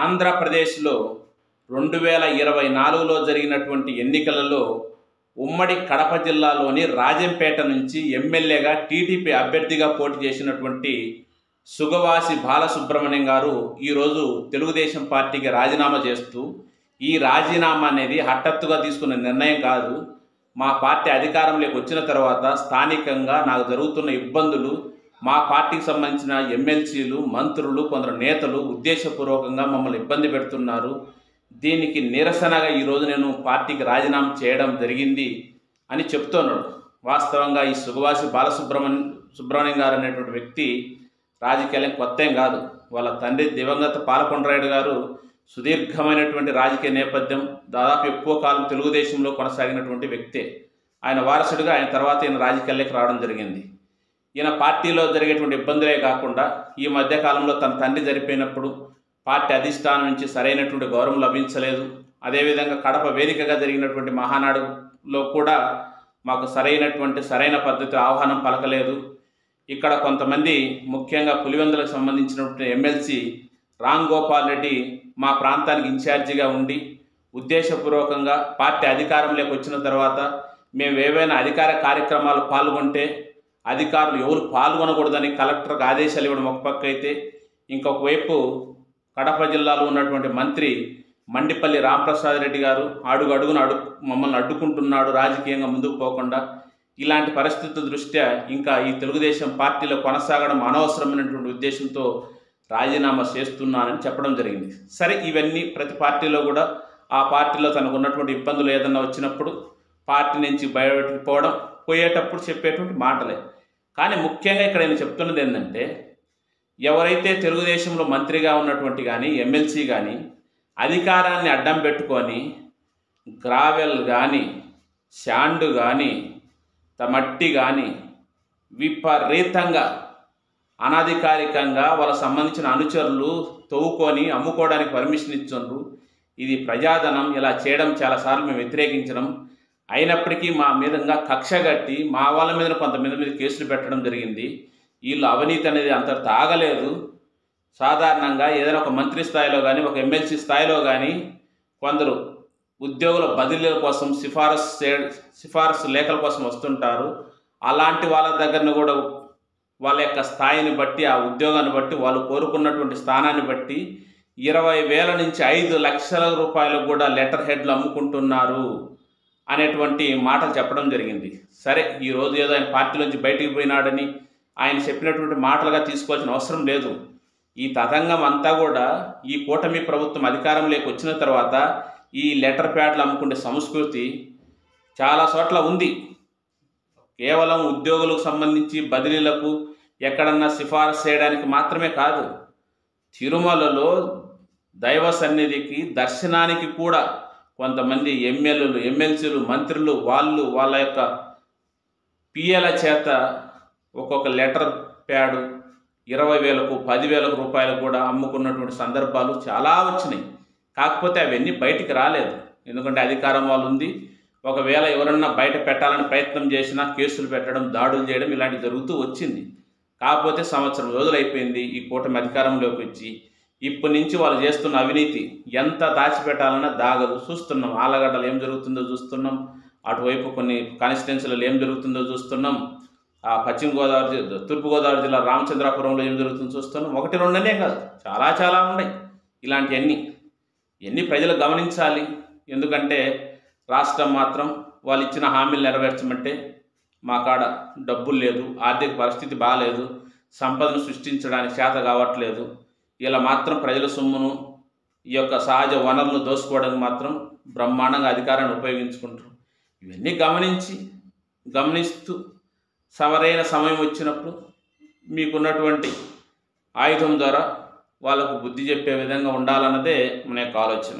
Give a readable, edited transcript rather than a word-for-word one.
ఆంధ్రప్రదేశ్లో 2024లో జరిగినటువంటి ఎన్నికలలో ఉమ్మడి కడప జిల్లాలోని రాజంపేట నుంచి ఎమ్మెల్యేగా టీడీపీ అభ్యర్థిగా పోటీ చేసినటువంటి సుగవాసి బాలసుబ్రహ్మణ్యం గారు ఈరోజు తెలుగుదేశం పార్టీకి రాజీనామా చేస్తూ, ఈ రాజీనామా అనేది హఠాత్తుగా తీసుకున్న నిర్ణయం కాదు, మా పార్టీ అధికారంలోకి వచ్చిన తర్వాత స్థానికంగా నాకు జరుగుతున్న ఇబ్బందులు, మా పార్టీకి సంబంధించిన ఎమ్మెల్సీలు, మంత్రులు, కొందరు నేతలు ఉద్దేశపూర్వకంగా మమ్మల్ని ఇబ్బంది పెడుతున్నారు, దీనికి నిరసనగా ఈరోజు నేను పార్టీకి రాజీనామా చేయడం జరిగింది అని చెప్తున్నాడు. వాస్తవంగా ఈ సుగవాసి బాలసుబ్రహ్మణ్యం గారు అనేటువంటి వ్యక్తి రాజకీయాలకు కొత్త ఏం కాదు. వాళ్ళ తండ్రి దివంగత పాలకొండరాయుడు గారు సుదీర్ఘమైనటువంటి రాజకీయ నేపథ్యం, దాదాపు ఎక్కువ కాలం తెలుగుదేశంలో కొనసాగినటువంటి వ్యక్తే. ఆయన వారసుడిగా ఆయన తర్వాత ఈయన రాజకీయాల్లోకి రావడం జరిగింది. ఈయన పార్టీలో జరిగేటువంటి ఇబ్బందులే కాకుండా ఈ మధ్యకాలంలో తన తండ్రి చనిపోయినప్పుడు పార్టీ అధిష్టానం నుంచి సరైనటువంటి గౌరవం లభించలేదు. అదేవిధంగా కడప వేదికగా జరిగినటువంటి మహానాడులో కూడా మాకు సరైన పద్ధతి ఆహ్వానం పలకలేదు. ఇక్కడ కొంతమంది ముఖ్యంగా పులివెందులకు సంబంధించినటువంటి ఎమ్మెల్సీ రామ్ గోపాల్ రెడ్డి మా ప్రాంతానికి ఇన్ఛార్జిగా ఉండి ఉద్దేశపూర్వకంగా పార్టీ అధికారంలోకి వచ్చిన తర్వాత మేము ఏవైనా అధికార కార్యక్రమాలు పాల్గొంటే అధికారులు ఎవరు పాల్గొనకూడదని కలెక్టర్కి ఆదేశాలు ఇవ్వడం ఒక పక్క అయితే, ఇంకొక వైపు కడప జిల్లాలో ఉన్నటువంటి మంత్రి మండిపల్లి రాంప్రసాద్ రెడ్డి గారు అడుగున మమ్మల్ని అడ్డుకుంటున్నాడు రాజకీయంగా ముందుకు పోకుండా. ఇలాంటి పరిస్థితుల దృష్ట్యా ఇంకా ఈ తెలుగుదేశం పార్టీలో కొనసాగడం అనవసరమైనటువంటి ఉద్దేశంతో రాజీనామా చేస్తున్నానని చెప్పడం జరిగింది. సరే, ఇవన్నీ ప్రతి పార్టీలో కూడా ఆ పార్టీలో తనకు ఉన్నటువంటి ఇబ్బందులు ఏదన్నా వచ్చినప్పుడు పార్టీ నుంచి బయటకు పోయేటప్పుడు చెప్పేటువంటి మాటలే. కానీ ముఖ్యంగా ఇక్కడ నేను చెప్తున్నది ఏంటంటే, ఎవరైతే తెలుగుదేశంలో మంత్రిగా ఉన్నటువంటి కానీ ఎమ్మెల్సీ కానీ అధికారాన్ని అడ్డం పెట్టుకొని గ్రావెల్ కానీ శాండ్ కానీ మట్టి కానీ విపరీతంగా అనధికారికంగా వాళ్ళకు సంబంధించిన అనుచరులు తవ్వుకొని అమ్ముకోవడానికి పర్మిషన్ ఇచ్చిండ్రు. ఇది ప్రజాధనం, ఇలా చేయడం చాలాసార్లు మేము వ్యతిరేకించడం, అయినప్పటికీ మా మీదంగా కక్ష కట్టి మా వాళ్ళ మీద కొంతమంది మీద కేసులు పెట్టడం జరిగింది. వీళ్ళు అవినీతి అనేది అంతటితో ఆగలేదు. సాధారణంగా ఏదైనా ఒక మంత్రి స్థాయిలో కానీ ఒక ఎమ్మెల్సీ స్థాయిలో కానీ కొందరు ఉద్యోగుల బదిలీల కోసం సిఫారసు లేఖల కోసం వస్తుంటారు. అలాంటి వాళ్ళ దగ్గరను కూడా వాళ్ళ యొక్క స్థాయిని బట్టి, ఆ ఉద్యోగాన్ని బట్టి, వాళ్ళు కోరుకున్నటువంటి స్థానాన్ని బట్టి 20,000 నుంచి 5 లక్షల రూపాయలకు కూడా లెటర్ హెడ్లు అమ్ముకుంటున్నారు అనేటువంటి మాటలు చెప్పడం జరిగింది. సరే, ఈరోజు ఏదో ఆయన పార్టీ నుంచి బయటికి పోయినాడని ఆయన చెప్పినటువంటి మాటలుగా తీసుకోవాల్సిన అవసరం లేదు. ఈ తతంగం అంతా కూడా ఈ కూటమి ప్రభుత్వం అధికారంలోకి వచ్చిన తర్వాత ఈ లెటర్ ప్యాడ్లు అమ్ముకునే సంస్కృతి చాలా చోట్ల ఉంది. కేవలం ఉద్యోగులకు సంబంధించి బదిలీలకు ఎక్కడన్నా సిఫారసు చేయడానికి మాత్రమే కాదు, తిరుమలలో దైవ సన్నిధికి దర్శనానికి కూడా కొంతమంది ఎమ్మెల్యేలు, ఎమ్మెల్సీలు, మంత్రులు వాళ్ళ యొక్క పిఏల చేత ఒక్కొక్క లెటర్ ప్యాడు 20,000కు 10,000 రూపాయలు కూడా అమ్ముకున్నటువంటి సందర్భాలు చాలా వచ్చినాయి. కాకపోతే అవన్నీ బయటికి రాలేదు, ఎందుకంటే అధికారం వాళ్ళు ఉంది. ఒకవేళ ఎవరన్నా బయట పెట్టాలని ప్రయత్నం చేసినా కేసులు పెట్టడం, దాడులు చేయడం ఇలాంటివి జరుగుతూ వచ్చింది. కాకపోతే సంవత్సరం రోజులు అయిపోయింది ఈ కూటమి అధికారంలోకి వచ్చి. ఇప్పటి నుంచి వాళ్ళు చేస్తున్న అవినీతి ఎంత దాచిపెట్టాలన్నా దాగదు. చూస్తున్నాం, ఆలగడ్డలు ఏం జరుగుతుందో చూస్తున్నాం, అటువైపు కొన్ని కాన్స్టిట్యున్సీలలో ఏం జరుగుతుందో చూస్తున్నాం, తూర్పుగోదావరి జిల్లా రామచంద్రాపురంలో ఏం జరుగుతుందో చూస్తున్నాం. 1-2 కాదు, చాలా ఉన్నాయి ఇవన్నీ ప్రజలు గమనించాలి. ఎందుకంటే రాష్ట్రం మాత్రం వాళ్ళు ఇచ్చిన హామీలు నెరవేర్చమంటే మా కాడ డబ్బులు లేదు, ఆర్థిక పరిస్థితి బాగాలేదు, సంపదను సృష్టించడానికి చేత కావట్లేదు, ఇలా మాత్రం ప్రజల సొమ్మును, ఈ యొక్క సహజ వనరులను దోసుకోవడానికి మాత్రం బ్రహ్మాండంగా అధికారాన్ని ఉపయోగించుకుంటారు. ఇవన్నీ గమనిస్తూ సరైన సమయం వచ్చినప్పుడు మీకున్నటువంటి ఆయుధం ద్వారా వాళ్ళకు బుద్ధి చెప్పే విధంగా ఉండాలన్నదే మన యొక్క ఆలోచన.